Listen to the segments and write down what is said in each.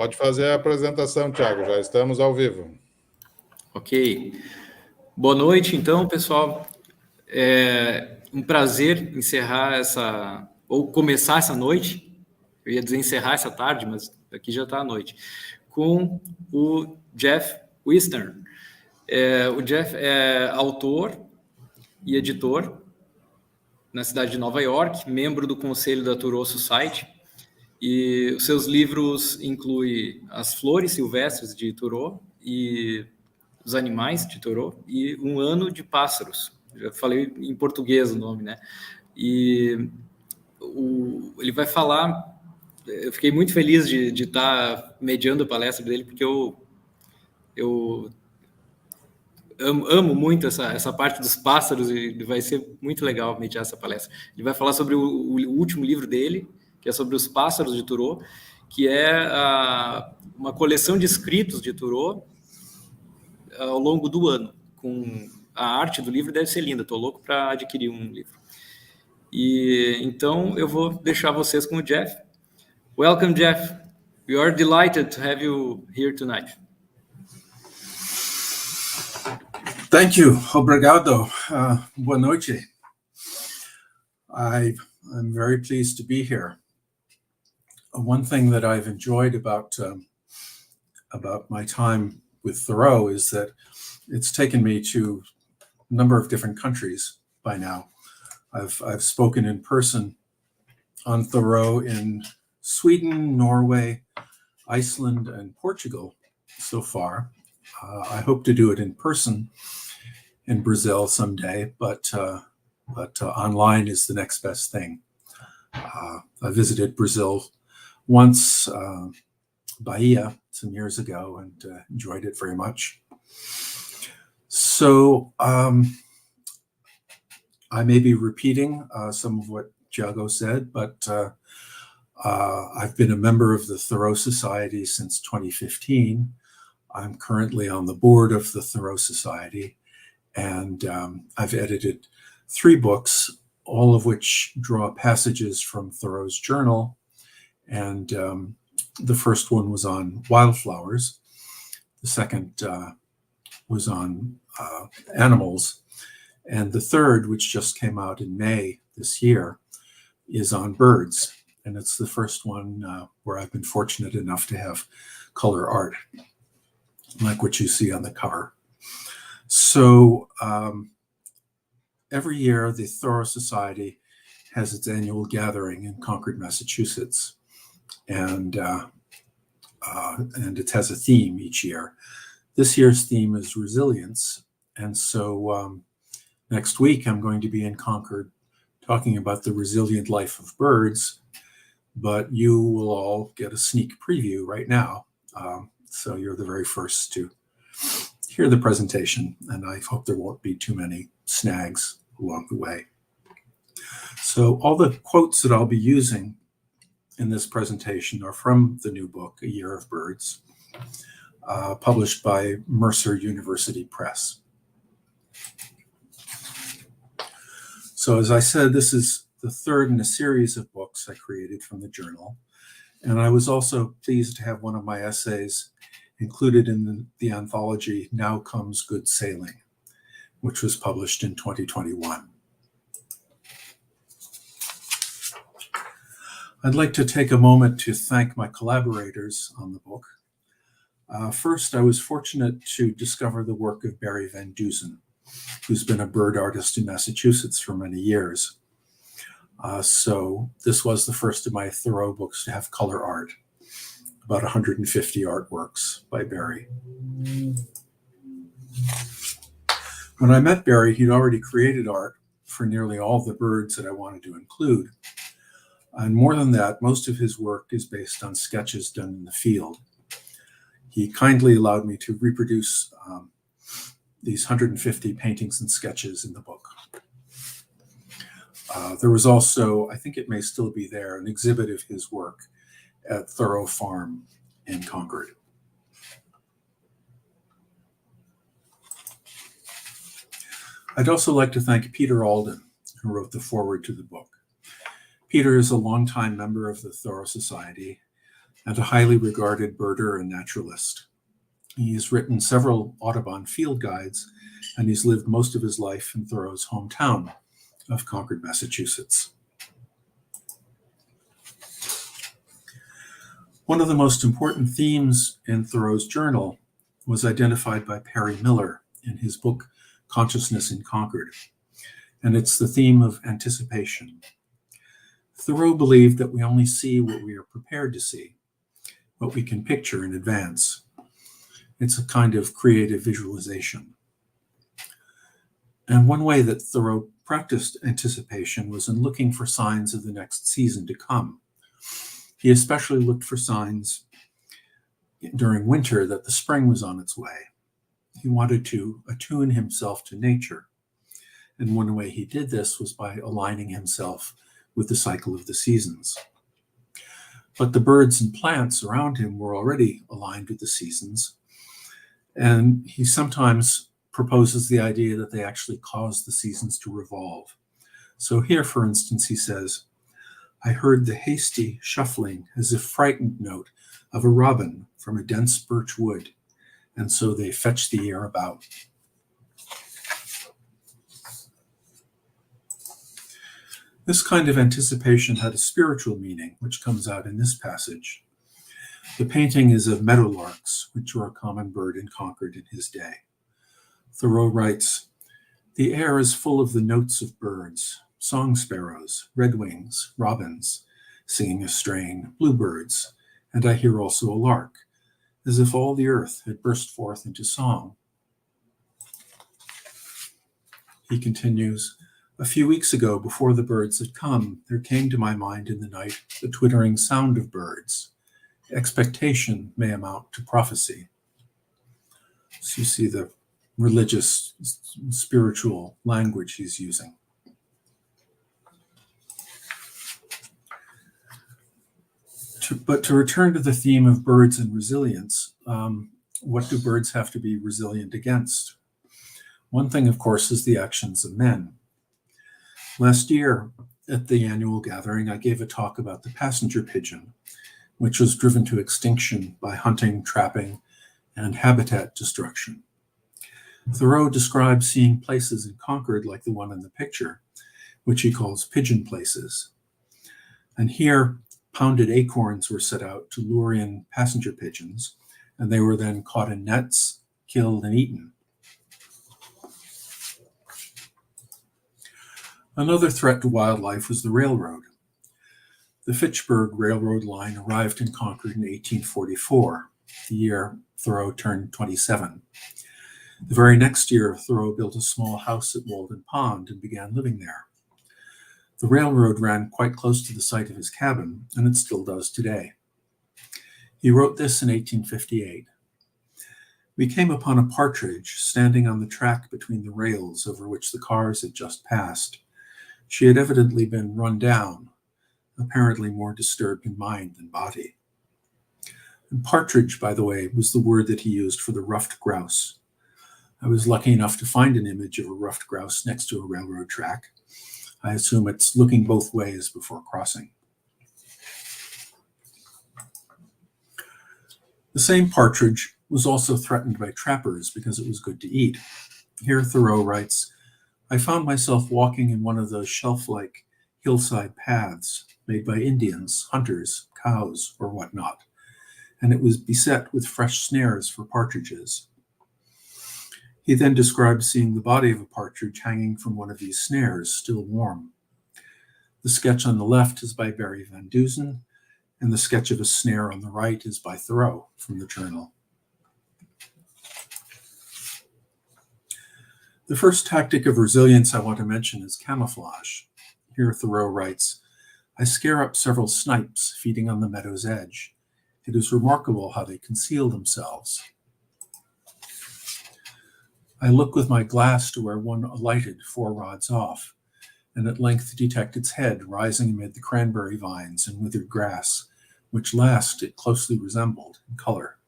Pode fazer a apresentação, Thiago, já estamos ao vivo. Ok. Boa noite, então, pessoal. É um prazer encerrar ou começar essa noite, eu ia dizer encerrar essa tarde, mas aqui já está a noite, com o Geoff Wisner. O Geoff é autor e editor na cidade de Nova York, membro do conselho da Thoreau Society, e os seus livros incluem As Flores Silvestres de Thoreau e Os Animais de Thoreau e Um Ano de Pássaros. Já falei em português o nome, né? E ele vai falar. Eu fiquei muito feliz de estar mediando a palestra dele, porque eu amo muito essa parte dos pássaros e vai ser muito legal mediar essa palestra. Ele vai falar sobre o último livro dele, que é sobre os pássaros de Thoreau, que é uma coleção de escritos de Thoreau ao longo do ano. Com a arte do livro deve ser linda, estou louco para adquirir um livro. E então eu vou deixar vocês com o Geoff. Welcome, Geoff. We are delighted to have you here tonight. Thank you. Obrigado. Boa noite. I'm very pleased to be here. One thing that I've enjoyed about my time with Thoreau is that it's taken me to a number of different countries by now. I've spoken in person on Thoreau in Sweden, Norway, Iceland, and Portugal so far. I hope to do it in person in Brazil someday, but online is the next best thing. I visited Brazil once, Bahia, some years ago, and enjoyed it very much. So I may be repeating some of what Thiago said, but I've been a member of the Thoreau Society since 2015. I'm currently on the board of the Thoreau Society, and I've edited 3 books, all of which draw passages from Thoreau's journal. And the first one was on wildflowers. The second was on animals. And the third, which just came out in May this year, is on birds. And it's the first one where I've been fortunate enough to have color art, like what you see on the cover. So every year, the Thoreau Society has its annual gathering in Concord, Massachusetts. And it has a theme each year. This year's theme is resilience. And so next week, I'm going to be in Concord talking about the resilient life of birds, but you will all get a sneak preview right now. So you're the very first to hear the presentation, and I hope there won't be too many snags along the way. So all the quotes that I'll be using in this presentation are from the new book, A Year of Birds, published by Mercer University Press. So as I said, this is the third in a series of books I created from the journal. And I was also pleased to have one of my essays included in the anthology Now Comes Good Sailing, which was published in 2021. I'd like to take a moment to thank my collaborators on the book. First, I was fortunate to discover the work of Barry Van Dusen, who's been a bird artist in Massachusetts for many years. So this was the first of my Thoreau books to have color art, about 150 artworks by Barry. When I met Barry, he'd already created art for nearly all the birds that I wanted to include. And more than that, most of his work is based on sketches done in the field. He kindly allowed me to reproduce these 150 paintings and sketches in the book. There was also, I think it may still be there, an exhibit of his work at Thoreau Farm in Concord. I'd also like to thank Peter Alden, who wrote the foreword to the book. Peter is a longtime member of the Thoreau Society, and a highly regarded birder and naturalist. He has written several Audubon field guides, and he's lived most of his life in Thoreau's hometown of Concord, Massachusetts. One of the most important themes in Thoreau's journal was identified by Perry Miller in his book, Consciousness in Concord, and it's the theme of anticipation. Thoreau believed that we only see what we are prepared to see, what we can picture in advance. It's a kind of creative visualization. And one way that Thoreau practiced anticipation was in looking for signs of the next season to come. He especially looked for signs during winter that the spring was on its way. He wanted to attune himself to nature. And one way he did this was by aligning himself with the cycle of the seasons. But the birds and plants around him were already aligned with the seasons. And he sometimes proposes the idea that they actually cause the seasons to revolve. So here, for instance, he says, "I heard the hasty shuffling as if frightened note of a robin from a dense birch wood, and so they fetched the air about." This kind of anticipation had a spiritual meaning, which comes out in this passage. The painting is of meadowlarks, which were a common bird in Concord in his day. Thoreau writes, "The air is full of the notes of birds, song sparrows, redwings, robins, singing a strain, bluebirds, and I hear also a lark, as if all the earth had burst forth into song." He continues, "A few weeks ago, before the birds had come, there came to my mind in the night the twittering sound of birds. Expectation may amount to prophecy." So you see the religious, spiritual language he's using. But to return to the theme of birds and resilience, what do birds have to be resilient against? One thing, of course, is the actions of men. Last year at the annual gathering, I gave a talk about the passenger pigeon, which was driven to extinction by hunting, trapping, and habitat destruction. Thoreau describes seeing places in Concord like the one in the picture, which he calls pigeon places. And here, pounded acorns were set out to lure in passenger pigeons, and they were then caught in nets, killed, and eaten. Another threat to wildlife was the railroad. The Fitchburg Railroad line arrived in Concord in 1844, the year Thoreau turned 27. The very next year, Thoreau built a small house at Walden Pond and began living there. The railroad ran quite close to the site of his cabin, and it still does today. He wrote this in 1858. "We came upon a partridge standing on the track between the rails over which the cars had just passed. She had evidently been run down, apparently more disturbed in mind than body." And partridge, by the way, was the word that he used for the ruffed grouse. I was lucky enough to find an image of a ruffed grouse next to a railroad track. I assume it's looking both ways before crossing. The same partridge was also threatened by trappers because it was good to eat. Here Thoreau writes, "I found myself walking in one of those shelf-like hillside paths made by Indians, hunters, cows, or whatnot, and it was beset with fresh snares for partridges." He then describes seeing the body of a partridge hanging from one of these snares, still warm. The sketch on the left is by Barry Van Dusen, and the sketch of a snare on the right is by Thoreau from the journal. The first tactic of resilience I want to mention is camouflage. Here Thoreau writes, "I scare up several snipes feeding on the meadow's edge. It is remarkable how they conceal themselves. I look with my glass to where one alighted 4 rods off, and at length detect its head rising amid the cranberry vines and withered grass, which last it closely resembled in color."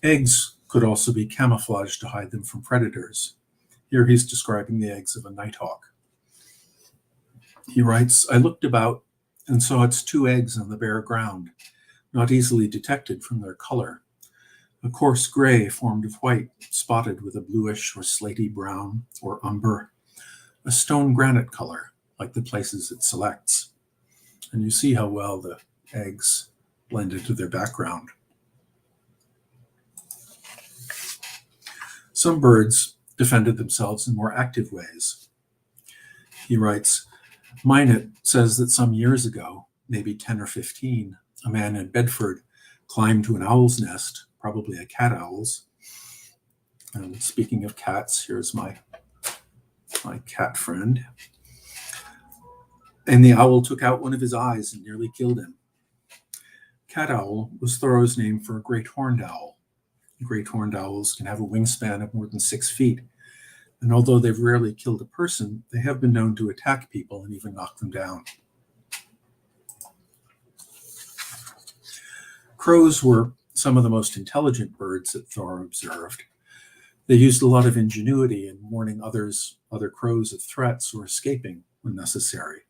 Eggs could also be camouflaged to hide them from predators. Here he's describing the eggs of a nighthawk. He writes, "I looked about and saw its 2 eggs on the bare ground, not easily detected from their color. A coarse gray formed of white, spotted with a bluish or slaty brown or umber, a stone granite color, like the places it selects. And you see how well the eggs blend into their background. Some birds defended themselves in more active ways. He writes, Minot says that some years ago, maybe 10 or 15, a man in Bedford climbed to an owl's nest, probably a cat owl's. And speaking of cats, here's my cat friend. And the owl took out one of his eyes and nearly killed him. Cat owl was Thoreau's name for a great horned owl. Great horned owls can have a wingspan of more than 6 feet. And although they've rarely killed a person, they have been known to attack people and even knock them down. Crows were some of the most intelligent birds that Thoreau observed. They used a lot of ingenuity in warning other crows of threats or escaping when necessary.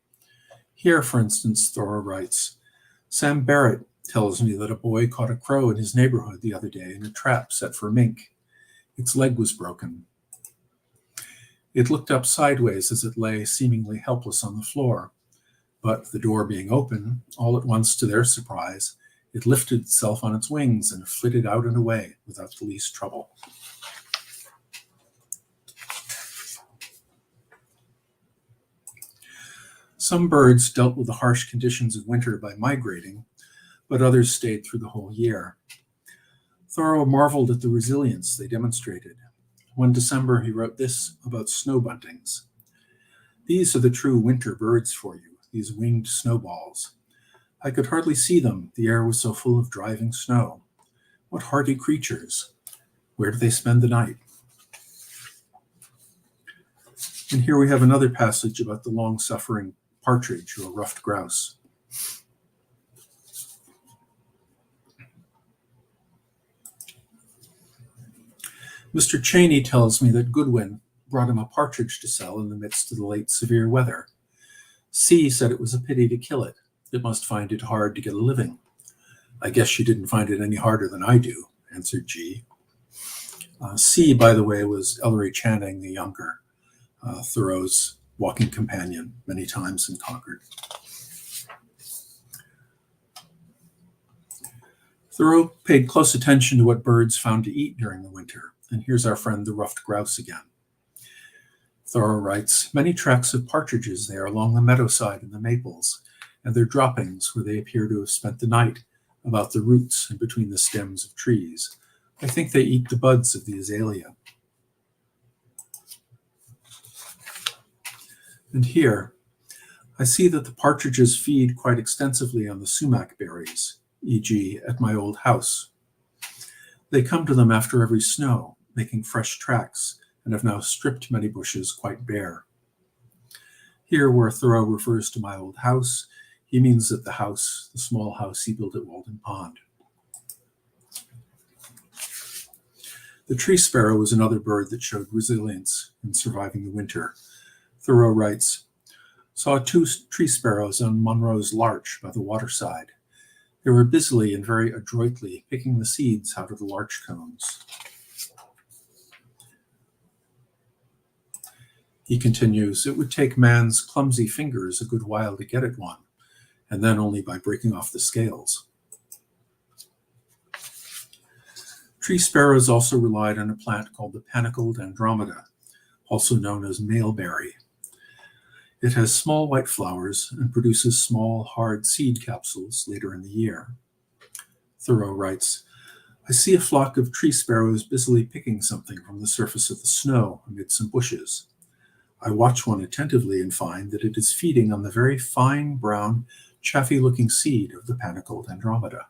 Here, for instance, Thoreau writes, Sam Barrett tells me that a boy caught a crow in his neighborhood the other day in a trap set for mink. Its leg was broken. It looked up sideways as it lay seemingly helpless on the floor, but the door being open, all at once to their surprise, it lifted itself on its wings and flitted out and away without the least trouble. Some birds dealt with the harsh conditions of winter by migrating, but others stayed through the whole year. Thoreau marveled at the resilience they demonstrated. One December, he wrote this about snow buntings. These are the true winter birds for you, these winged snowballs. I could hardly see them. The air was so full of driving snow. What hardy creatures. Where do they spend the night? And here we have another passage about the long-suffering partridge or ruffed grouse. Mr. Cheney tells me that Goodwin brought him a partridge to sell in the midst of the late severe weather. C said it was a pity to kill it. It must find it hard to get a living. I guess she didn't find it any harder than I do, answered G. C, by the way, was Ellery Channing the Younger, Thoreau's walking companion many times in Concord. Thoreau paid close attention to what birds found to eat during the winter. And here's our friend the ruffed grouse again. Thoreau writes, many tracks of partridges there along the meadowside and the maples, and their droppings where they appear to have spent the night about the roots and between the stems of trees. I think they eat the buds of the azalea. And here, I see that the partridges feed quite extensively on the sumac berries, e.g. at my old house. They come to them after every snow, making fresh tracks, and have now stripped many bushes quite bare. Here, where Thoreau refers to my old house, he means that the small house he built at Walden Pond. The tree sparrow was another bird that showed resilience in surviving the winter. Thoreau writes, saw 2 tree sparrows on Monroe's larch by the waterside. They were busily and very adroitly picking the seeds out of the larch cones. He continues, it would take man's clumsy fingers a good while to get at one, and then only by breaking off the scales. Tree sparrows also relied on a plant called the panicled andromeda, also known as maleberry. It has small white flowers and produces small, hard seed capsules later in the year. Thoreau writes, I see a flock of tree sparrows busily picking something from the surface of the snow amid some bushes. I watch one attentively and find that it is feeding on the very fine, brown, chaffy-looking seed of the panicled andromeda.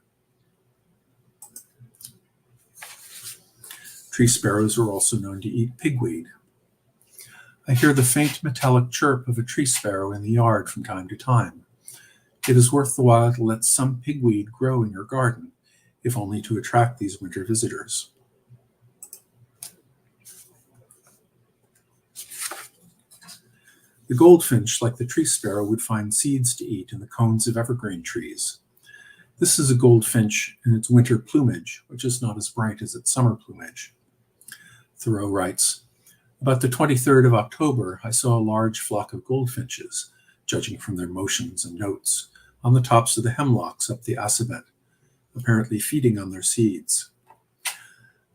Tree sparrows are also known to eat pigweed. I hear the faint metallic chirp of a tree sparrow in the yard from time to time. It is worth the while to let some pigweed grow in your garden, if only to attract these winter visitors. The goldfinch, like the tree sparrow, would find seeds to eat in the cones of evergreen trees. This is a goldfinch in its winter plumage, which is not as bright as its summer plumage. Thoreau writes, about the 23rd of October, I saw a large flock of goldfinches, judging from their motions and notes, on the tops of the hemlocks up the Assabet, apparently feeding on their seeds.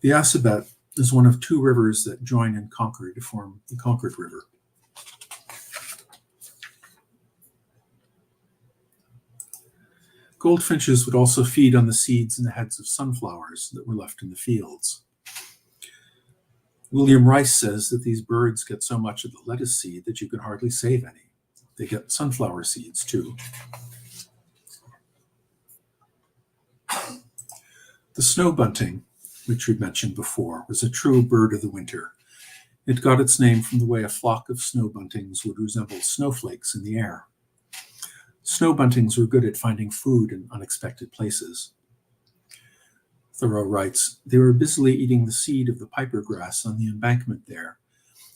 The Assabet is one of two rivers that join in Concord to form the Concord River. Goldfinches would also feed on the seeds and the heads of sunflowers that were left in the fields. William Rice says that these birds get so much of the lettuce seed that you can hardly save any. They get sunflower seeds too. The snow bunting, which we mentioned before, was a true bird of the winter. It got its name from the way a flock of snow buntings would resemble snowflakes in the air. Snow buntings were good at finding food in unexpected places. Thoreau writes, they were busily eating the seed of the piper grass on the embankment there,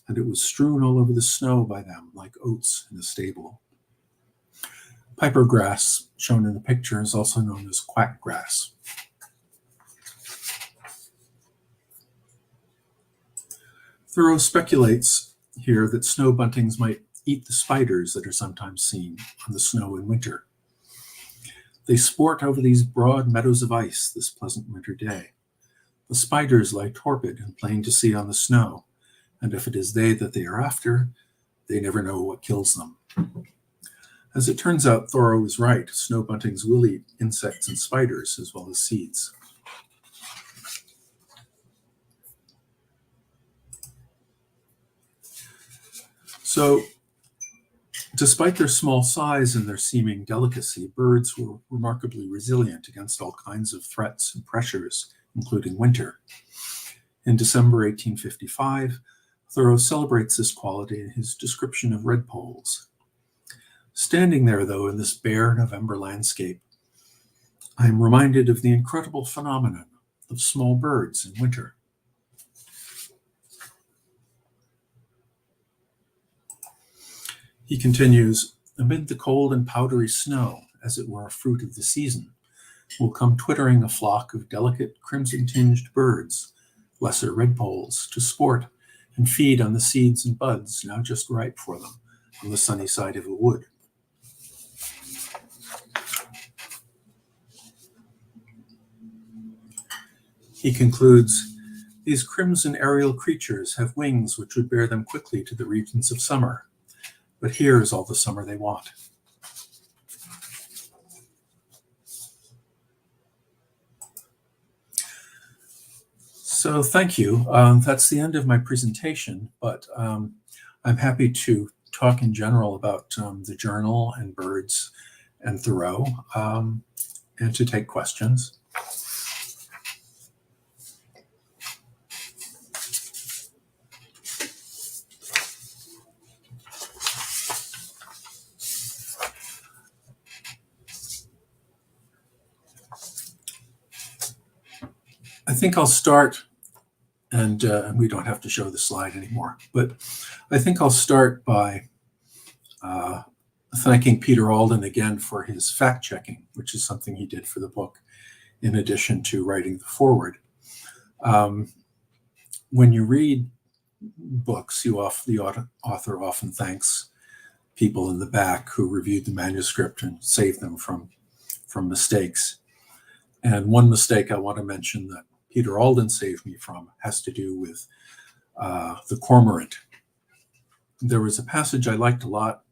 and it was strewn all over the snow by them like oats in a stable. Piper grass, shown in the picture, is also known as quack grass. Thoreau speculates here that snow buntings might eat the spiders that are sometimes seen on the snow in winter. They sport over these broad meadows of ice this pleasant winter day. The spiders lie torpid and plain to see on the snow, and if it is they that they are after, they never know what kills them. As it turns out, Thoreau is right. Snow buntings will eat insects and spiders as well as seeds. So, despite their small size and their seeming delicacy, birds were remarkably resilient against all kinds of threats and pressures, including winter. In December 1855, Thoreau celebrates this quality in his description of redpolls. Standing there, though, in this bare November landscape, I am reminded of the incredible phenomenon of small birds in winter. He continues, amid the cold and powdery snow, as it were a fruit of the season, will come twittering a flock of delicate crimson-tinged birds, lesser redpolls, to sport and feed on the seeds and buds now just ripe for them on the sunny side of a wood. He concludes, these crimson aerial creatures have wings which would bear them quickly to the regions of summer. But here is all the summer they want. So thank you. That's the end of my presentation, but I'm happy to talk in general about the journal and birds and Thoreau, and to take questions. I think I'll start, and we don't have to show the slide anymore, but I think I'll start by thanking Peter Alden again for his fact-checking, which is something he did for the book, in addition to writing the foreword. When you read books, the author often thanks people in the back who reviewed the manuscript and saved them from mistakes. And one mistake I want to mention that Peter Alden saved me from has to do with the cormorant. There was a passage I liked a lot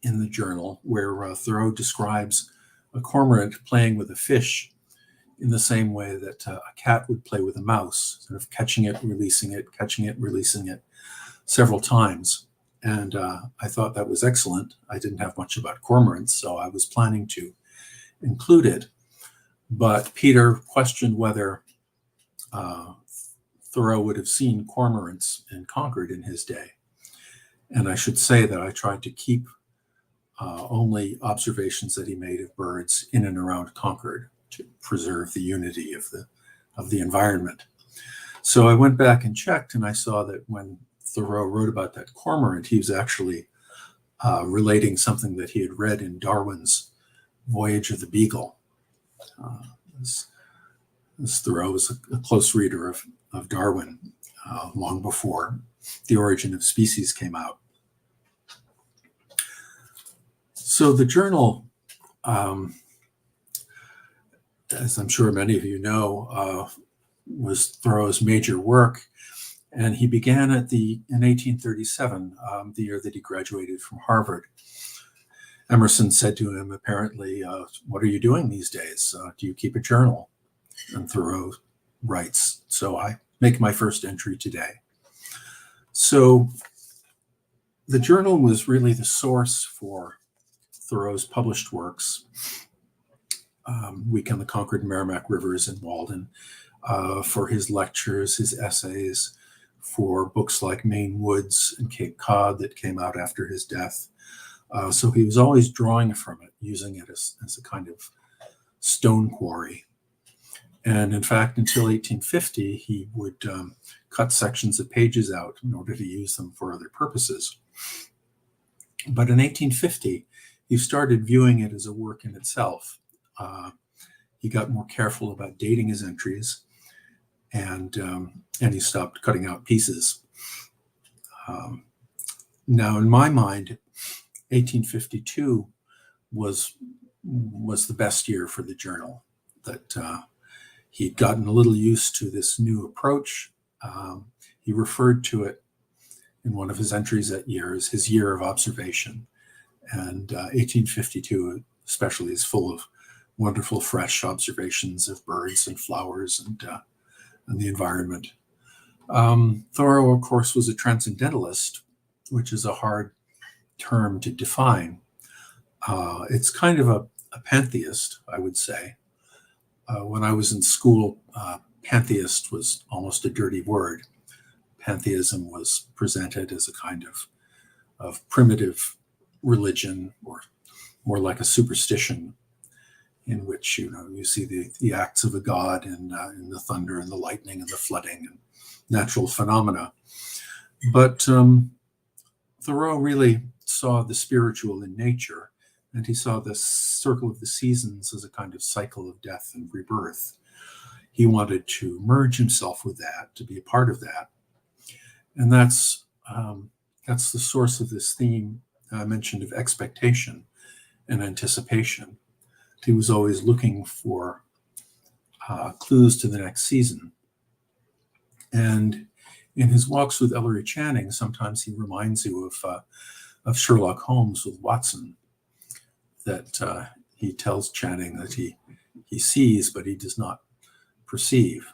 in the journal where Thoreau describes a cormorant playing with a fish in the same way that a cat would play with a mouse, sort of catching it, releasing it several times. And I thought that was excellent. I didn't have much about cormorants, so I was planning to include it. But Peter questioned whether Thoreau would have seen cormorants in Concord in his day. And I should say that I tried to keep only observations that he made of birds in and around Concord to preserve the unity of the environment. So I went back and checked, and I saw that when Thoreau wrote about that cormorant, he was actually relating something that he had read in Darwin's Voyage of the Beagle. As Thoreau was a close reader of Darwin long before The Origin of Species came out. So the journal, as I'm sure many of you know, was Thoreau's major work. And he began in 1837, the year that he graduated from Harvard. Emerson said to him, apparently, what are you doing these days? Do you keep a journal? And Thoreau writes, so I make my first entry today. So the journal was really the source for Thoreau's published works, Week on the Concord Merrimack Rivers in Walden, for his lectures, his essays, for books like Maine Woods and Cape Cod that came out after his death. So he was always drawing from it, using it as a kind of stone quarry. And in fact, until 1850, he would cut sections of pages out in order to use them for other purposes. But in 1850, he started viewing it as a work in itself. He got more careful about dating his entries, and he stopped cutting out pieces. Now, in my mind, 1852 was the best year for the journal. That he'd gotten a little used to this new approach. He referred to it in one of his entries that year as his year of observation. And 1852 especially is full of wonderful, fresh observations of birds and flowers and the environment. Thoreau, of course, was a transcendentalist, which is a hard term to define. It's kind of a pantheist, I would say. When I was in school, pantheist was almost a dirty word. Pantheism was presented as a kind of primitive religion, or more like a superstition, in which you see the acts of a god in the thunder and the lightning and the flooding and natural phenomena. But Thoreau really saw the spiritual in nature, and he saw the circle of the seasons as a kind of cycle of death and rebirth. He wanted to merge himself with that, to be a part of that. And that's the source of this theme I mentioned of expectation and anticipation. He was always looking for clues to the next season. And in his walks with Ellery Channing, sometimes he reminds you of Sherlock Holmes with Watson, that he tells Channing that he sees, but he does not perceive.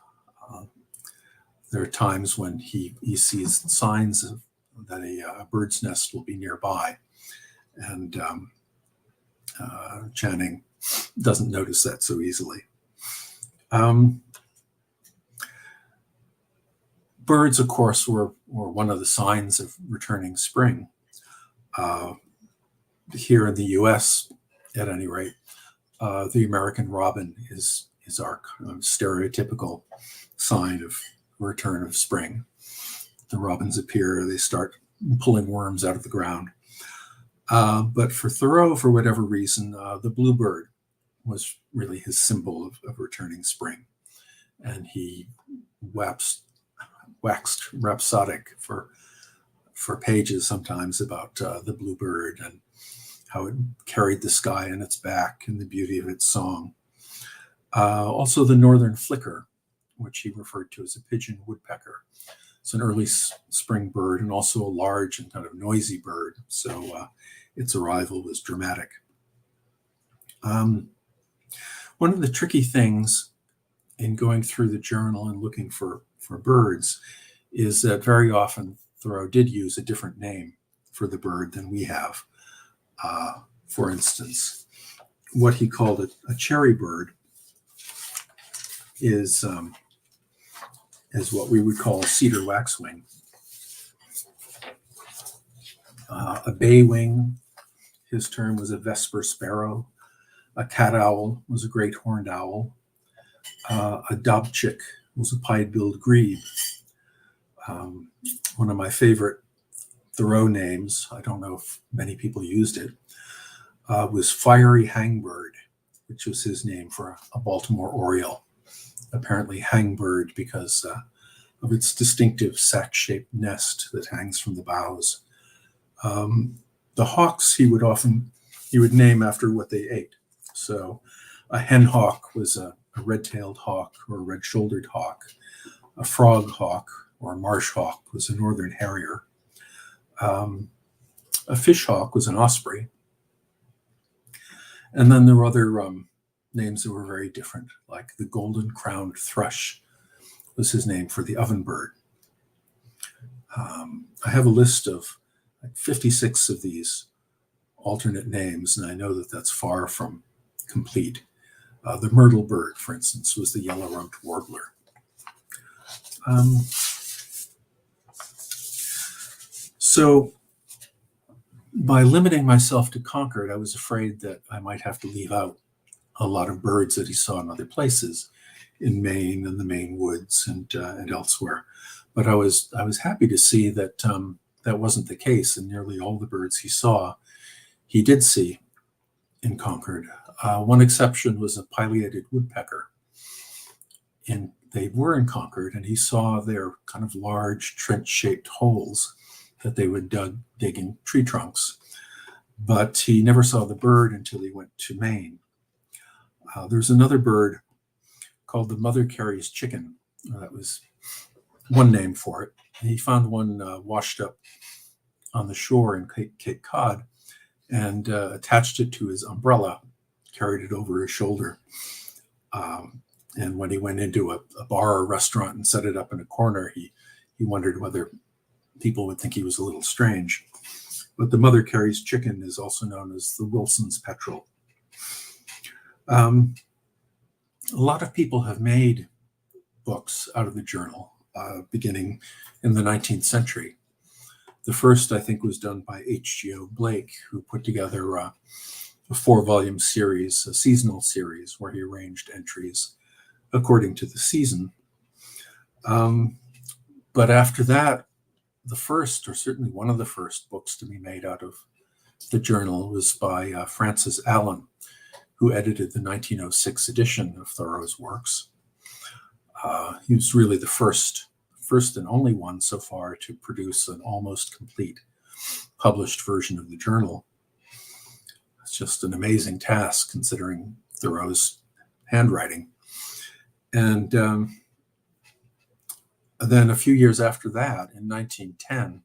There are times when he sees signs that a bird's nest will be nearby, and Channing doesn't notice that so easily. Birds, of course, were one of the signs of returning spring. Here in the U.S., at any rate, the American robin is our kind of stereotypical sign of return of spring. The robins appear, they start pulling worms out of the ground. But for Thoreau, for whatever reason, the bluebird was really his symbol of returning spring. And he waxed rhapsodic for pages sometimes about the bluebird and how it carried the sky in its back and the beauty of its song. Also the northern flicker, which he referred to as a pigeon woodpecker. It's an early spring bird and also a large and kind of noisy bird. So its arrival was dramatic. One of the tricky things in going through the journal and looking for birds is that very often Thoreau did use a different name for the bird than we have. For instance, what he called a cherry bird is what we would call a cedar waxwing. A baywing, his term was a vesper sparrow. A cat owl was a great horned owl. A dobchik was a pied-billed grebe. One of my favorite Thoreau names, I don't know if many people used it, was Fiery Hangbird, which was his name for a Baltimore Oriole. Apparently hangbird because of its distinctive sack-shaped nest that hangs from the boughs. The hawks he would name after what they ate. So a hen hawk was a red-tailed hawk or a red-shouldered hawk. A frog hawk or a marsh hawk was a northern harrier. A fish hawk was an osprey. And then there were other names that were very different, like the golden-crowned thrush was his name for the ovenbird. I have a list of like 56 of these alternate names, and I know that that's far from complete. The myrtle bird, for instance, was the yellow-rumped warbler. So by limiting myself to Concord, I was afraid that I might have to leave out a lot of birds that he saw in other places, in Maine and the Maine woods and elsewhere. But I was happy to see that that wasn't the case, and nearly all the birds he saw, he did see in Concord. One exception was a pileated woodpecker. And they were in Concord, and he saw their kind of large trench-shaped holes that they would dig in tree trunks. But he never saw the bird until he went to Maine. There's another bird called the mother carries chicken. That was one name for it. He found one washed up on the shore in Cape Cod and attached it to his umbrella, carried it over his shoulder. And when he went into a bar or restaurant and set it up in a corner, he wondered whether people would think he was a little strange. But the mother carries chicken is also known as the Wilson's petrel. A lot of people have made books out of the journal, beginning in the 19th century. The first, I think, was done by H.G.O. Blake, who put together a 4-volume series, a seasonal series, where he arranged entries according to the season. But after that, the first, or certainly one of the first books to be made out of the journal was by Francis Allen, who edited the 1906 edition of Thoreau's works. He was really the first and only one so far to produce an almost complete published version of the journal. It's just an amazing task considering Thoreau's handwriting. And then a few years after that, in 1910,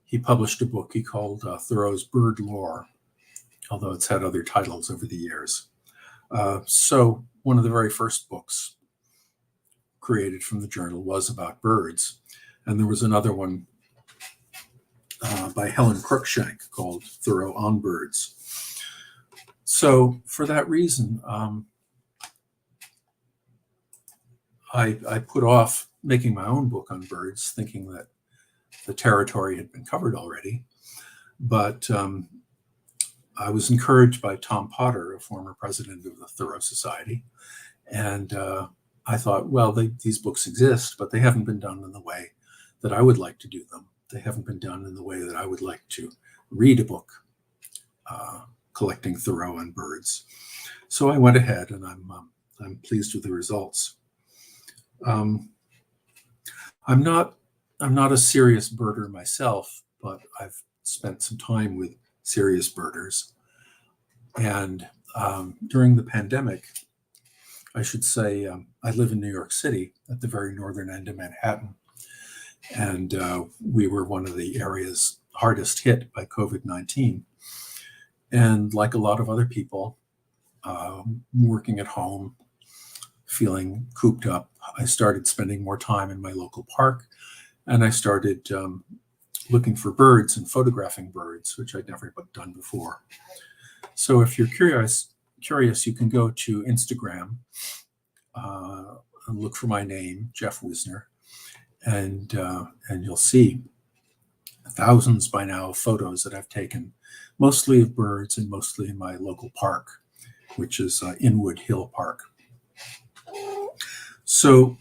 he published a book he called Thoreau's Bird Lore, although it's had other titles over the years. So one of the very first books created from the journal was about birds. And there was another one by Helen Cruikshank called Thoreau on Birds. So for that reason, I put off making my own book on birds, thinking that the territory had been covered already. But I was encouraged by Tom Potter, a former president of the Thoreau Society. And I thought, well, these books exist, but they haven't been done in the way that I would like to do them. They haven't been done in the way that I would like to read a book collecting Thoreau on birds. So I went ahead, and I'm pleased with the results. I'm not a serious birder myself, but I've spent some time with serious birders. And during the pandemic, I should say, I live in New York City at the very northern end of Manhattan. And we were one of the areas hardest hit by COVID-19. And like a lot of other people, working at home, feeling cooped up, I started spending more time in my local park, and I started looking for birds and photographing birds, which I'd never done before. So if you're curious, you can go to Instagram and look for my name, Geoff Wisner, and you'll see thousands by now of photos that I've taken, mostly of birds and mostly in my local park, which is Inwood Hill Park. So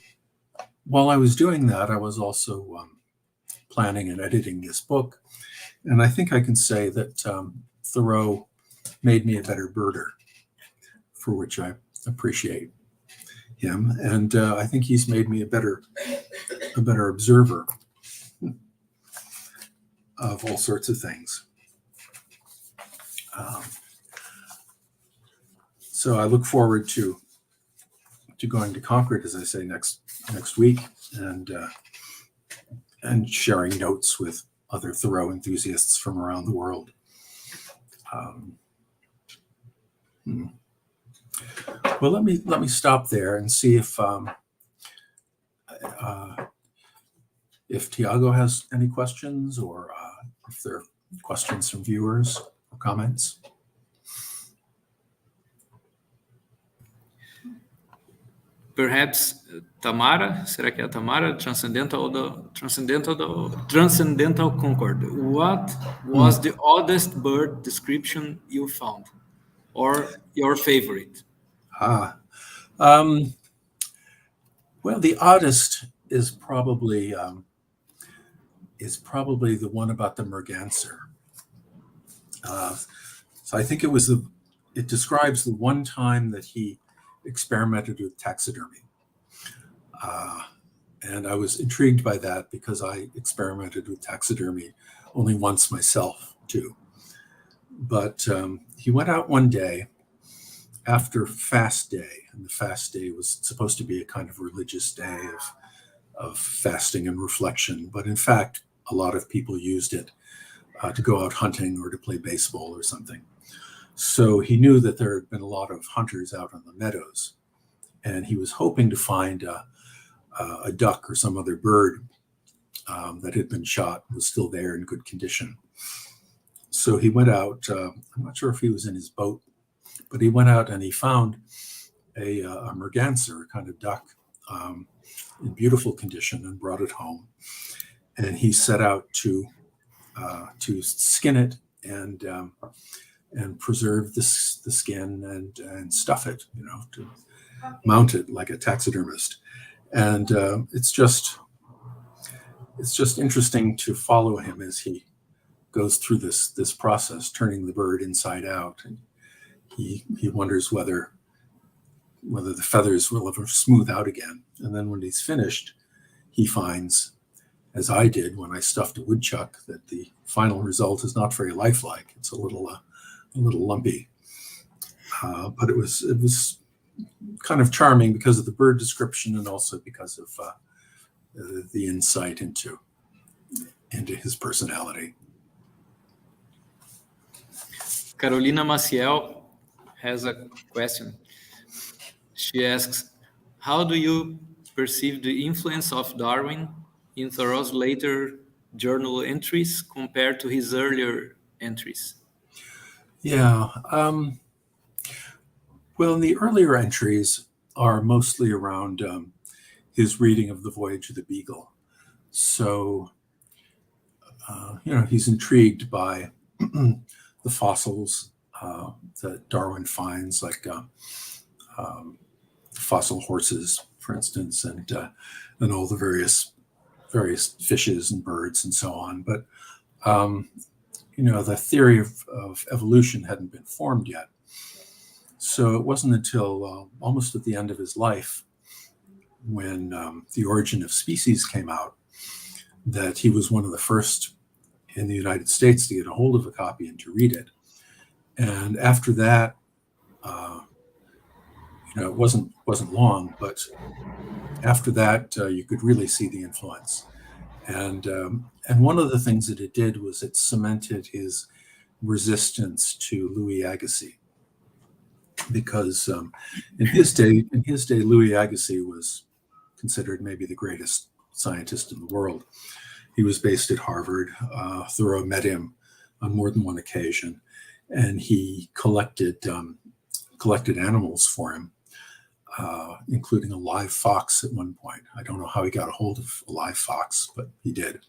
while I was doing that, I was also planning and editing this book. And I think I can say that Thoreau made me a better birder, for which I appreciate him. And I think he's made me a better observer of all sorts of things. So I look forward to going to Concord, as I say, next week, and sharing notes with other Thoreau enthusiasts from around the world. Well, let me stop there and see if Tiago has any questions, or if there are questions from viewers or comments. Perhaps Tamara, será que é a Tamara? Transcendental Concord. What was the oddest bird description you found, or your favorite? Well, the oddest is probably the one about the merganser. So I think it describes the one time that he experimented with taxidermy. And I was intrigued by that because I experimented with taxidermy only once myself too. But he went out one day after fast day, and the fast day was supposed to be a kind of religious day of fasting and reflection. But in fact, a lot of people used it to go out hunting or to play baseball or something. So he knew that there had been a lot of hunters out on the meadows, and he was hoping to find a duck or some other bird that had been shot, was still there in good condition. So he went out, I'm not sure if he was in his boat, but he went out and he found a merganser, a kind of duck, in beautiful condition, and brought it home. And he set out to skin it and preserve the skin and stuff it, to mount it like a taxidermist. And it's just interesting to follow him as he goes through this process, turning the bird inside out. And he wonders whether the feathers will ever smooth out again. And then when he's finished, he finds, as I did when I stuffed a woodchuck, that the final result is not very lifelike. It's a little lumpy, but it was kind of charming because of the bird description and also because of the insight into his personality. Carolina Maciel has a question. She asks, how do you perceive the influence of Darwin in Thoreau's later journal entries compared to his earlier entries? Yeah. Well, the earlier entries are mostly around his reading of The Voyage of the Beagle. So, he's intrigued by the fossils that Darwin finds, like fossil horses, for instance, and all the various fishes and birds and so on. But the theory of evolution hadn't been formed yet. So it wasn't until almost at the end of his life, when The Origin of Species came out, that he was one of the first in the United States to get a hold of a copy and to read it. And after that, it wasn't long, but after that, you could really see the influence. And one of the things that it did was it cemented his resistance to Louis Agassiz, because in his day, Louis Agassiz was considered maybe the greatest scientist in the world. He was based at Harvard. Thoreau met him on more than one occasion, and he collected animals for him, including a live fox at one point. I don't know how he got a hold of a live fox, but he did.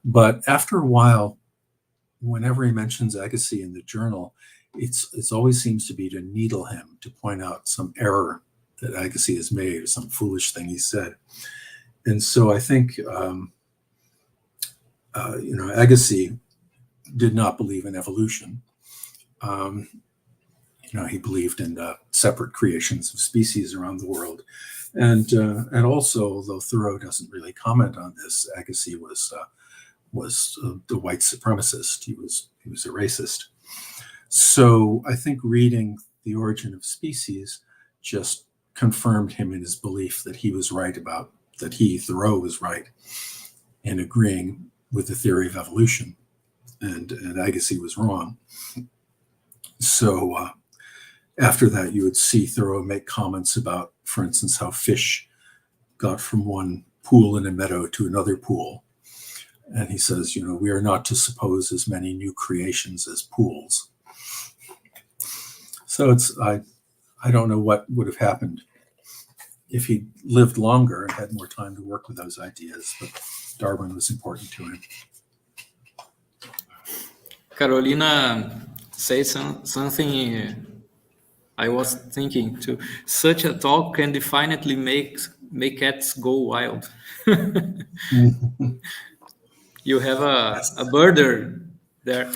But after a while, whenever he mentions Agassiz in the journal, it's always seems to be to needle him, to point out some error that Agassiz has made, or some foolish thing he said. And so I think Agassiz did not believe in evolution. He believed in separate creations of species around the world, and also, although Thoreau doesn't really comment on this, Agassiz was the white supremacist. He was a racist. So I think reading The Origin of Species just confirmed him in his belief that he was right about that Thoreau was right in agreeing with the theory of evolution, and Agassiz was wrong. So after that, you would see Thoreau make comments about, for instance, how fish got from one pool in a meadow to another pool. And he says, we are not to suppose as many new creations as pools. So I don't know what would have happened if he lived longer and had more time to work with those ideas, but Darwin was important to him. Carolina says something I was thinking too. Such a talk can definitely make cats go wild. You have a birder there.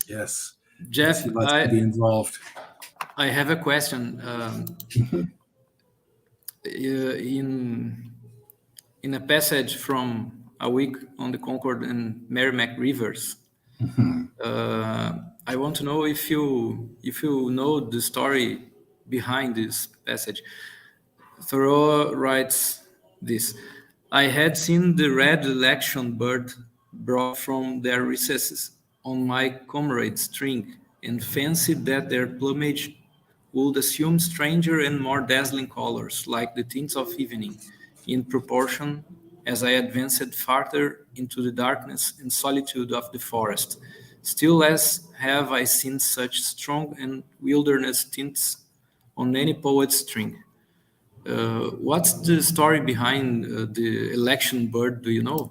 Yes. Geoff, he likes to be involved. I have a question. In a passage from A Week on the Concord and Merrimack Rivers, I want to know if you know the story behind this passage. Thoreau writes this: I had seen the red election bird brought from their recesses on my comrade's string, and fancied that their plumage would assume stranger and more dazzling colors, like the tints of evening, in proportion as I advanced farther into the darkness and solitude of the forest. Still less have I seen such strong and wilderness tints on any poet's string. What's the story behind the election bird? Do you know?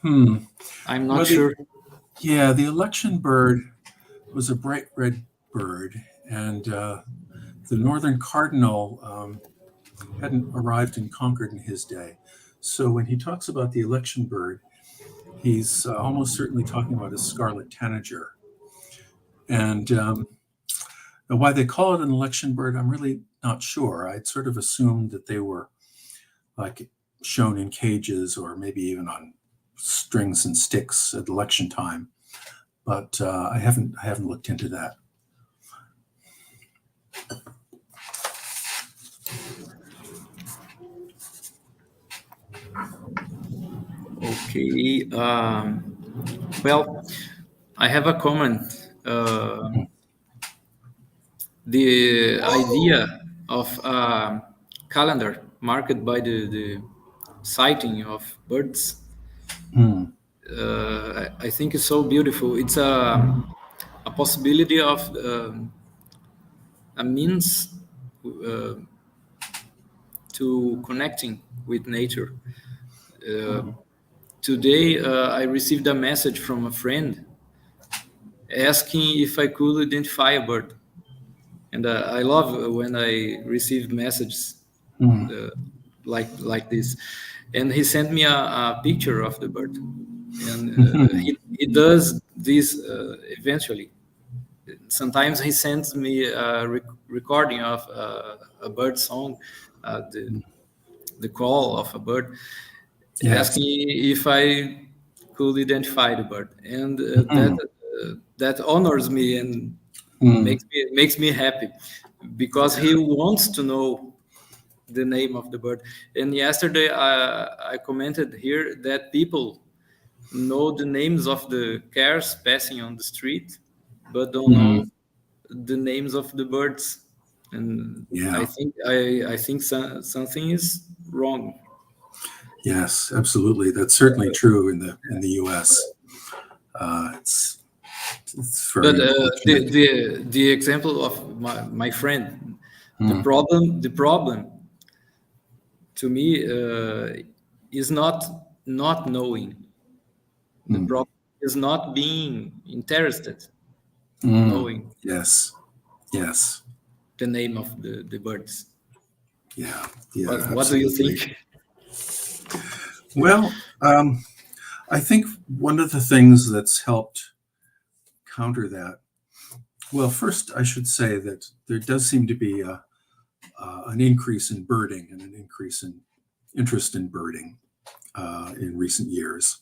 I'm not sure. The election bird was a bright red bird, and the northern cardinal hadn't arrived in Concord in his day. So when he talks about the election bird, he's almost certainly talking about a scarlet tanager. And why they call it an election bird, I'm really not sure. I'd sort of assumed that they were like shown in cages or maybe even on strings and sticks at election time. But I haven't looked into that. Okay. Well, I have a comment. The idea of a calendar marked by the sighting of birds, I think is so beautiful. It's a possibility of a means to connecting with nature. Today, I received a message from a friend asking if I could identify a bird. And I love when I receive messages like this. And he sent me a picture of the bird. And he does this eventually. Sometimes he sends me a recording of a bird song, the call of a bird, asking if I could identify the bird. And that honors me and makes me happy, because he wants to know the name of the bird. And yesterday I commented here that people know the names of the cars passing on the street, but don't know the names of the birds. And I think something is wrong. Yes, absolutely. That's certainly true in the U.S. It's very the example of my friend, the problem to me is not knowing. The problem is not being interested in knowing. Yes. The name of the birds. Yeah. What do you think? Well, I think one of the things that's helped counter that, well, first I should say that there does seem to be an increase in birding and an increase in interest in birding in recent years,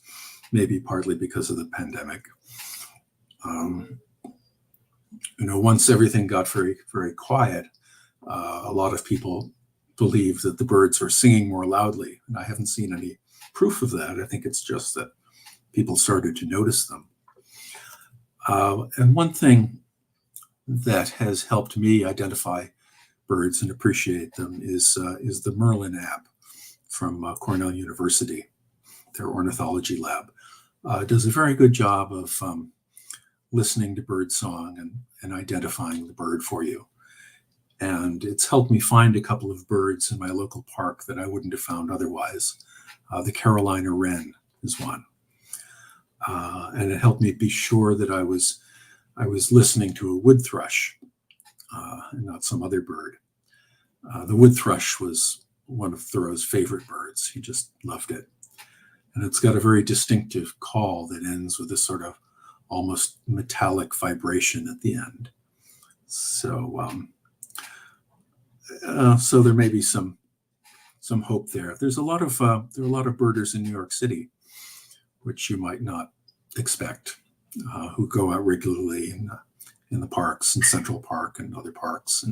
maybe partly because of the pandemic. Once everything got very, very quiet, a lot of people believe that the birds are singing more loudly, and I haven't seen any proof of that. I think it's just that people started to notice them. And one thing that has helped me identify birds and appreciate them is the Merlin app from Cornell University. Their ornithology lab does a very good job of listening to bird song and identifying the bird for you. And it's helped me find a couple of birds in my local park that I wouldn't have found otherwise. The Carolina wren is one. And it helped me be sure that I was listening to a wood thrush and not some other bird. The wood thrush was one of Thoreau's favorite birds. He just loved it. And it's got a very distinctive call that ends with a sort of almost metallic vibration at the end. So so there may be some hope there. There are a lot of birders in New York City, which you might not expect, who go out regularly in the parks, in Central Park and other parks,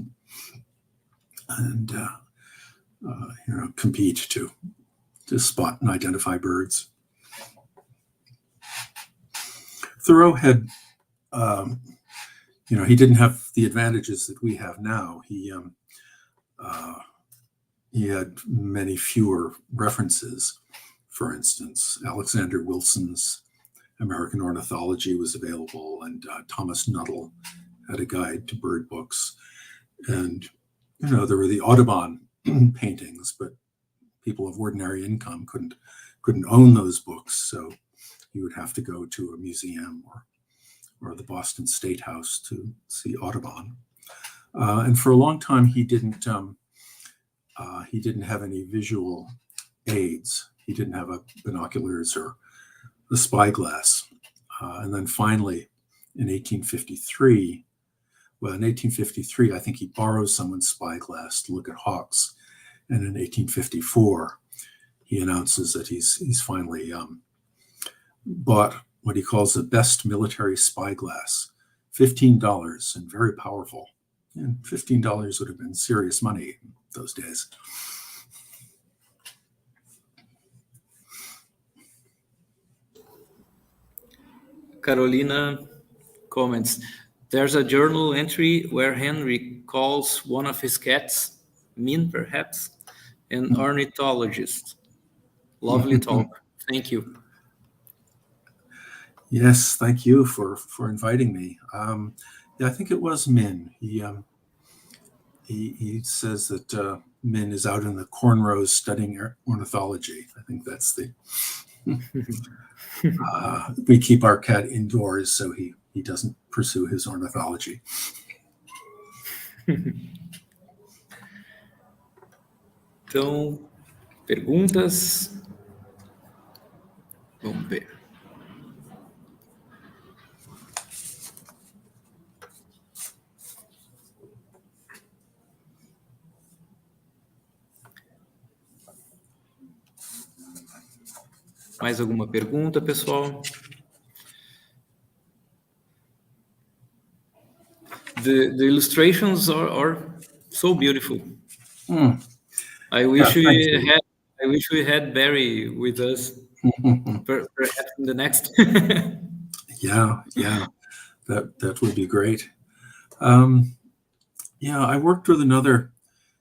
and compete to spot and identify birds. Thoreau had, he didn't have the advantages that we have now. He had many fewer references. For instance, Alexander Wilson's American Ornithology was available, and Thomas Nuttall had a guide to bird books. And, there were the Audubon paintings, but people of ordinary income couldn't own those books. So you would have to go to a museum or the Boston State House to see Audubon. And for a long time, he didn't have any visual aids. He didn't have binoculars or a spyglass. And then finally, in 1853, I think he borrowed someone's spyglass to look at hawks. And in 1854, he announces that he's finally bought what he calls the best military spyglass, $15, and very powerful. And $15 would have been serious money in those days. Carolina comments, there's a journal entry where Henry calls one of his cats, Min perhaps, an ornithologist. Lovely talk. Thank you. Yes, thank you for inviting me. I think it was Min. He says that Min is out in the cornrows studying ornithology. I think that's the. We keep our cat indoors so he doesn't pursue his ornithology. Então, perguntas? Vamos ver. Mais alguma pergunta, pessoal? The illustrations are so beautiful. I wish we had Barry with us. Perhaps in the next. Yeah, that would be great. I worked with another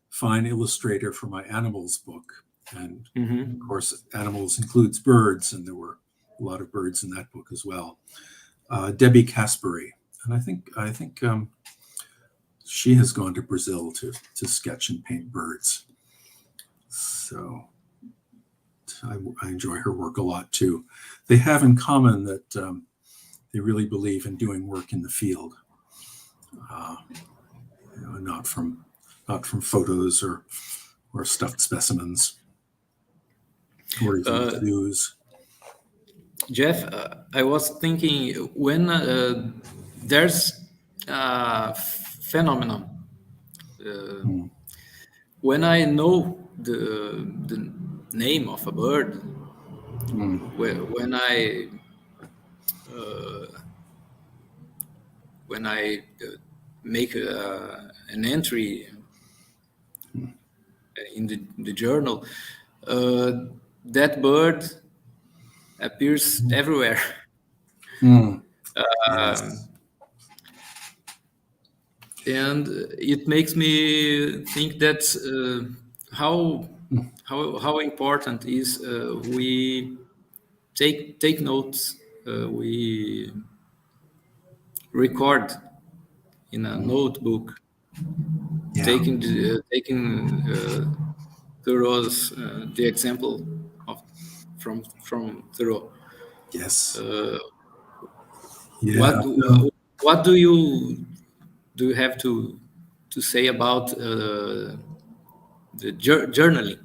fine illustrator for my animals book, and of course, animals includes birds, and there were a lot of birds in that book as well. Debbie Caspary, and I think she has gone to Brazil to sketch and paint birds. So I enjoy her work a lot too. They have in common that they really believe in doing work in the field, not from photos or stuffed specimens. or even zoos. Geoff, I was thinking when there's a phenomenon. When I know the name of a bird, when I make an entry in the journal, that bird appears everywhere. Yes. And it makes me think that how important is we take notes, we record in a notebook, Yeah. taking Thoreau's the example of from Thoreau. Yes. What do you have to say about the journaling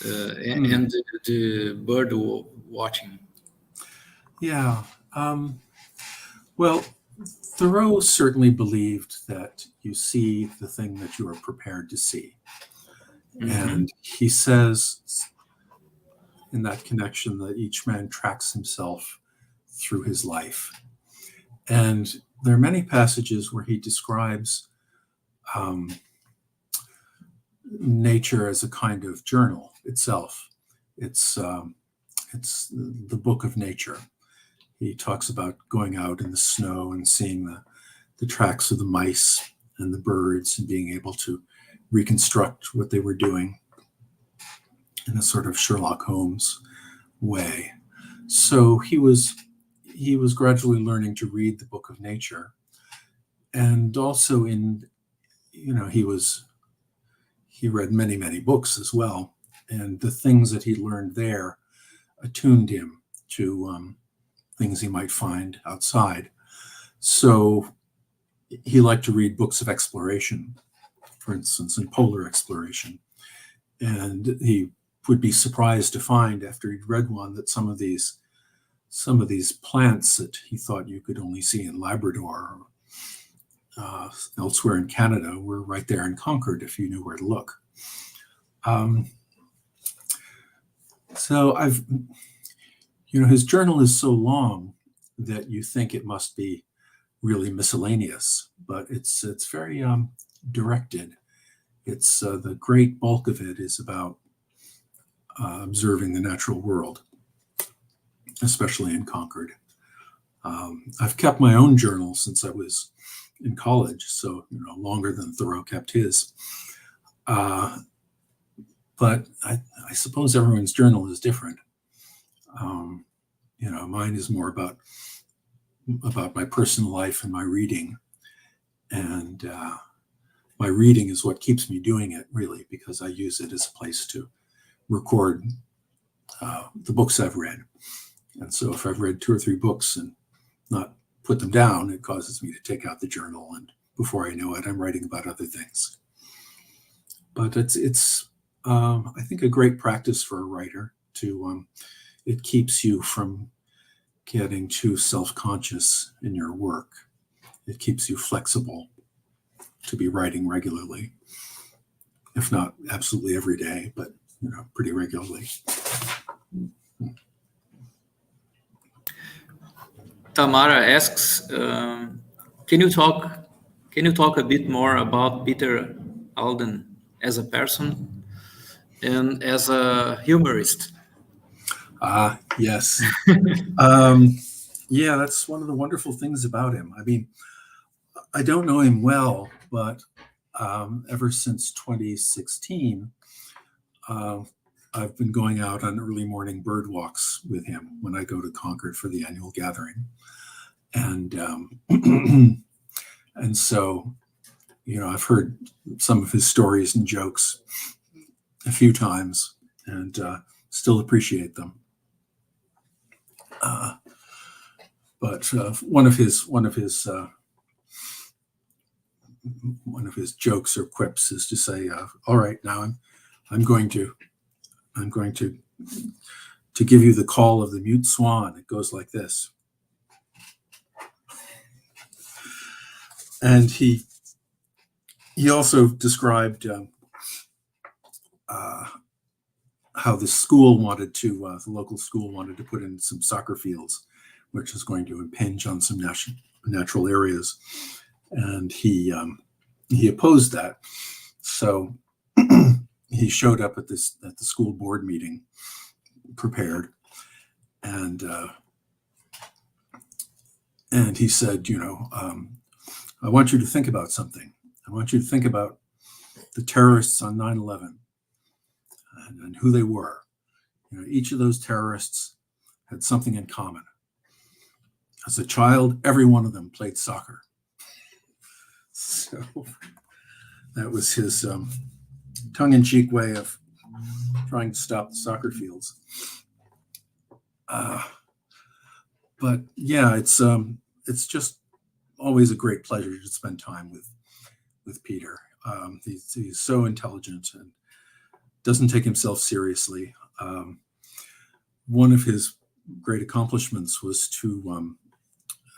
and the bird watching? Yeah. Well, Thoreau certainly believed that you see the thing that you are prepared to see. And he says in that connection that each man tracks himself through his life. And there are many passages where he describes nature as a kind of journal itself. It's the book of nature. He talks about going out in the snow and seeing the tracks of the mice and the birds and being able to reconstruct what they were doing in a sort of Sherlock Holmes way. So he was gradually learning to read the book of nature, and also he read many books as well, and the things that he learned there attuned him to things he might find outside. So he liked to read books of exploration, for instance, in polar exploration. And he would be surprised to find after he'd read one that some of these plants that he thought you could only see in Labrador or elsewhere in Canada were right there in Concord if you knew where to look. So his journal is so long that you think it must be really miscellaneous, but it's very directed. It's the great bulk of it is about observing the natural world, especially in Concord. I've kept my own journal since I was in college, so longer than Thoreau kept his. But I suppose everyone's journal is different. Mine is more about my personal life and my reading, and my reading is what keeps me doing it, really, because I use it as a place to record the books I've read. And so if I've read 2 or 3 books and not put them down, it causes me to take out the journal, and before I know it, I'm writing about other things. But it's I think a great practice for a writer to it keeps you from getting too self-conscious in your work. It keeps you flexible to be writing regularly, if not absolutely every day, but pretty regularly. Tamara asks, can you talk a bit more about Peter Alden as a person and as a humorist? Yes. Yeah, that's one of the wonderful things about him. I mean, I don't know him well, but ever since 2016, I've been going out on early morning bird walks with him when I go to Concord for the annual gathering. And and so, I've heard some of his stories and jokes a few times, and still appreciate them. But one of his jokes or quips is to say, "All right, now I'm going to to give you the call of the mute swan. It goes like this. And he also described how the school wanted to, the local school wanted to put in some soccer fields, which is going to impinge on some natural areas. And he opposed that. So he showed up at the school board meeting prepared, and he said, I want you to think about something. I want you to think about the terrorists on 9/11 and who they were. Each of those terrorists had something in common. As a child, every one of them played soccer. So that was his tongue-in-cheek way of trying to stop the soccer fields. But yeah, it's just always a great pleasure to spend time with Peter. He's so intelligent and doesn't take himself seriously. One of his great accomplishments was to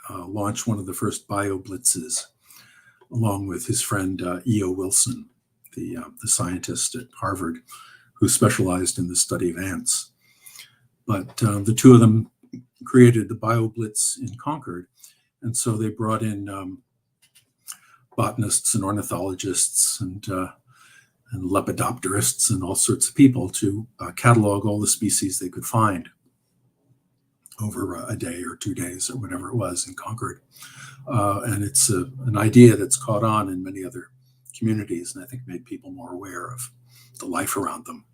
launch one of the first bio blitzes, along with his friend E.O. Wilson, the scientist at Harvard, who specialized in the study of ants. But the two of them created the bio blitz in Concord, and so they brought in botanists and ornithologists and lepidopterists and all sorts of people to catalog all the species they could find over a day or 2 days or whatever it was in Concord. And it's an idea that's caught on in many other communities, and I think made people more aware of the life around them.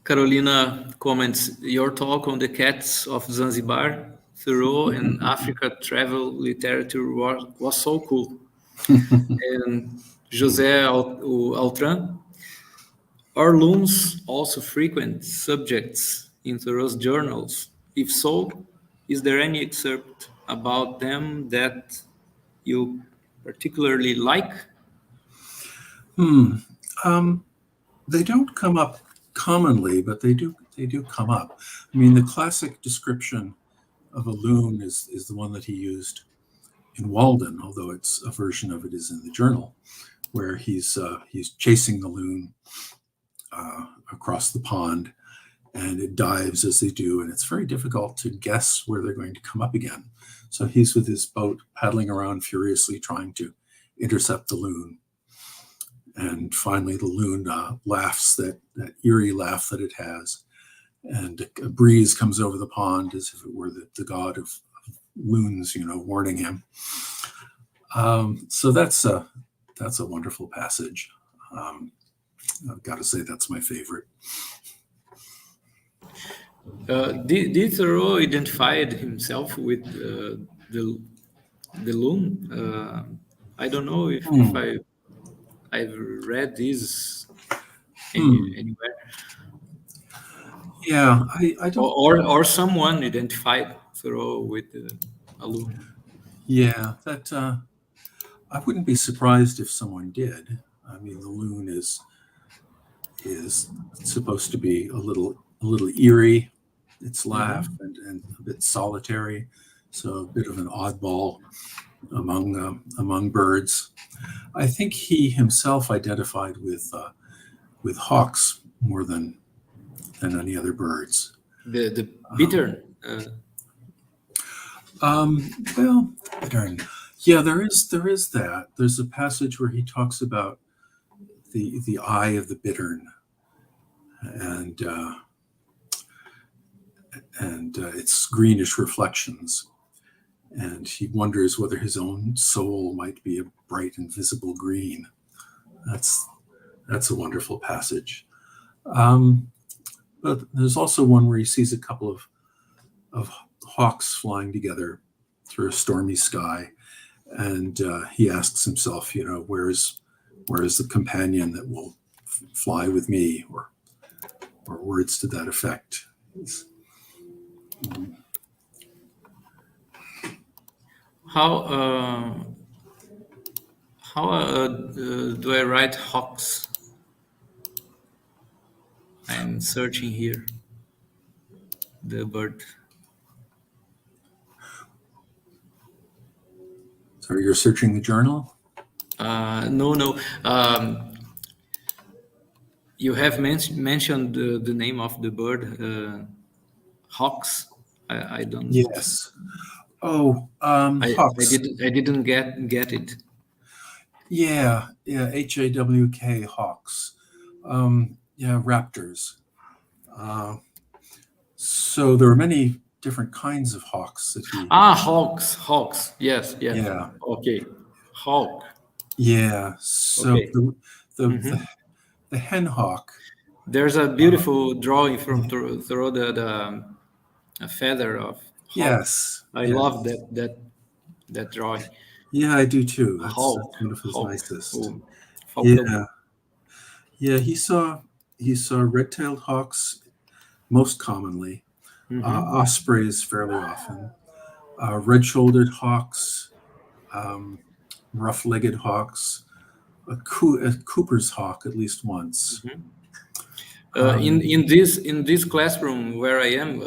Carolina comments, your talk on the cats of Zanzibar, Thoreau, and Africa travel literature was so cool. And José Altran, are loons also frequent subjects in Thoreau's journals? If so, is there any excerpt about them that you particularly like? They don't come up commonly, but they do come up. I mean, the classic description of a loon is the one that he used in Walden, although it's a version of it is in the journal, where he's chasing the loon across the pond, and it dives as they do, and it's very difficult to guess where they're going to come up again. So he's with his boat paddling around furiously trying to intercept the loon. And finally, the loon laughs, that eerie laugh that it has. And a breeze comes over the pond as if it were the god of loons, warning him. So that's a wonderful passage. I've got to say that's my favorite. Did Thoreau identified himself with the loon? I don't know if I've read this anywhere. Yeah, I don't. Or someone identified Thoreau with a loon. Yeah, that I wouldn't be surprised if someone did. I mean, the loon is supposed to be a little eerie, its laugh, and a bit solitary, so a bit of an oddball among birds. I think he himself identified with hawks more than any other birds. The bittern. Well, bittern. Yeah, there is that. There's a passage where he talks about the eye of the bittern, and its greenish reflections, and he wonders whether his own soul might be a bright and visible green. That's a wonderful passage. But there's also one where he sees a couple of hawks flying together through a stormy sky, and he asks himself, where is the companion that will fly with me, or words to that effect. How do I write hawks? I'm searching here. The bird. So you're searching the journal? No. You have mentioned the name of the bird, hawks. I don't. Yes. Oh, I hawks. didn't get it. Yeah, HAWK, hawks. Yeah, raptors. So there are many different kinds of hawks that he. Hawks. Yes. Yeah. Okay, hawk. Yeah. So Okay. the hen hawk. There's a beautiful drawing from Thoreau, the feather of hawk. Yes. I love that drawing. Yeah, I do too. That's Hawk. one of his Hawk. nicest. Oh, Yeah. He saw red-tailed hawks most commonly, ospreys fairly often, red-shouldered hawks, rough-legged hawks, a Cooper's hawk at least once. In this classroom where I am,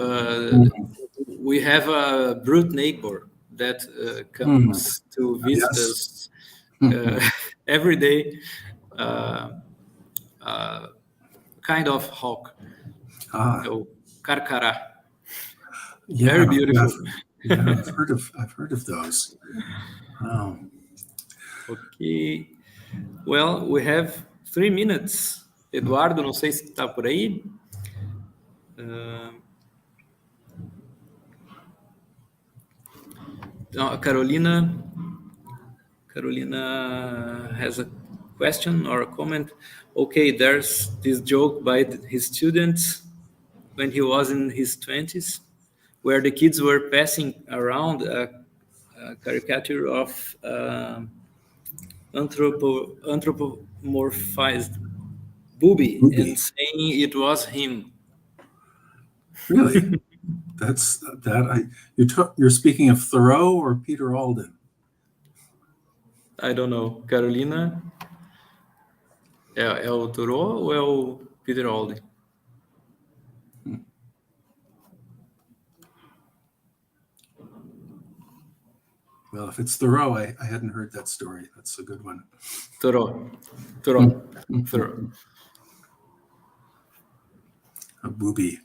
we have a brute neighbor that comes to visit us every day. Kind of hawk, carcará. Yeah, Very beautiful. Yeah, I've heard of those. Oh. Okay. Well, we have 3 minutes. Eduardo, não sei se está por aí. Carolina has a question or a comment. Okay, there's this joke by his students when he was in his 20s, where the kids were passing around a caricature of anthropomorphized booby and saying it was him. Really? That's that. You're speaking of Thoreau or Peter Alden? I don't know. Carolina, é o Thoreau ou é o Peter Alden? Well, if it's Thoreau, I hadn't heard that story. That's a good one. Thoreau. A booby.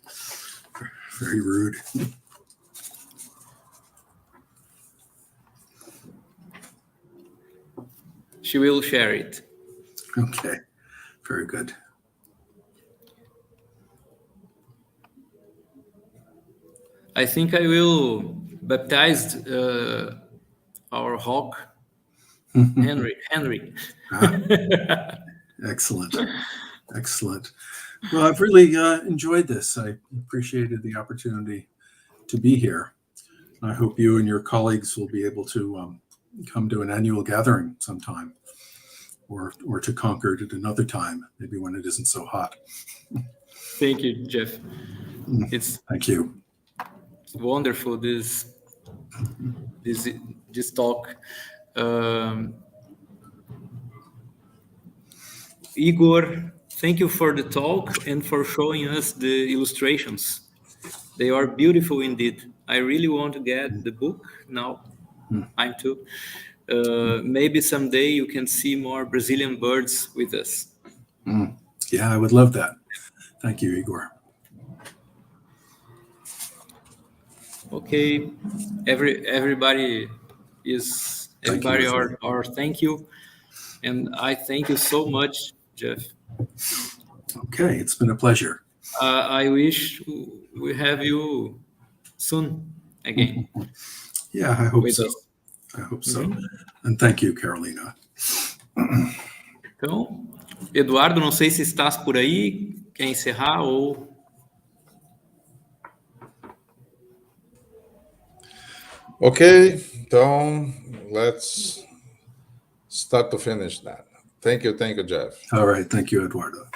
Very rude. She will share it. Okay. Very good. I think I will baptize our hawk, Henry. Excellent. Well, I've really enjoyed this. I appreciated the opportunity to be here. I hope you and your colleagues will be able to come to an annual gathering sometime, or to Concord at another time, maybe when it isn't so hot. Thank you, Geoff. Thank you. It's wonderful this talk. Igor, thank you for the talk and for showing us the illustrations. They are beautiful indeed. I really want to get the book now. I'm too. Maybe someday you can see more Brazilian birds with us. Yeah, I would love that. Thank you, Igor. Okay, everybody are thank you, and I thank you so much, Geoff. Okay, it's been a pleasure. I wish we have you soon again. Yeah, I hope so. I hope so. And thank you, Carolina. Então, Eduardo, não sei se estás por aí, quer encerrar ou... Ok, então let's start to finish that. Thank you, Geoff. All right, thank you, Eduardo.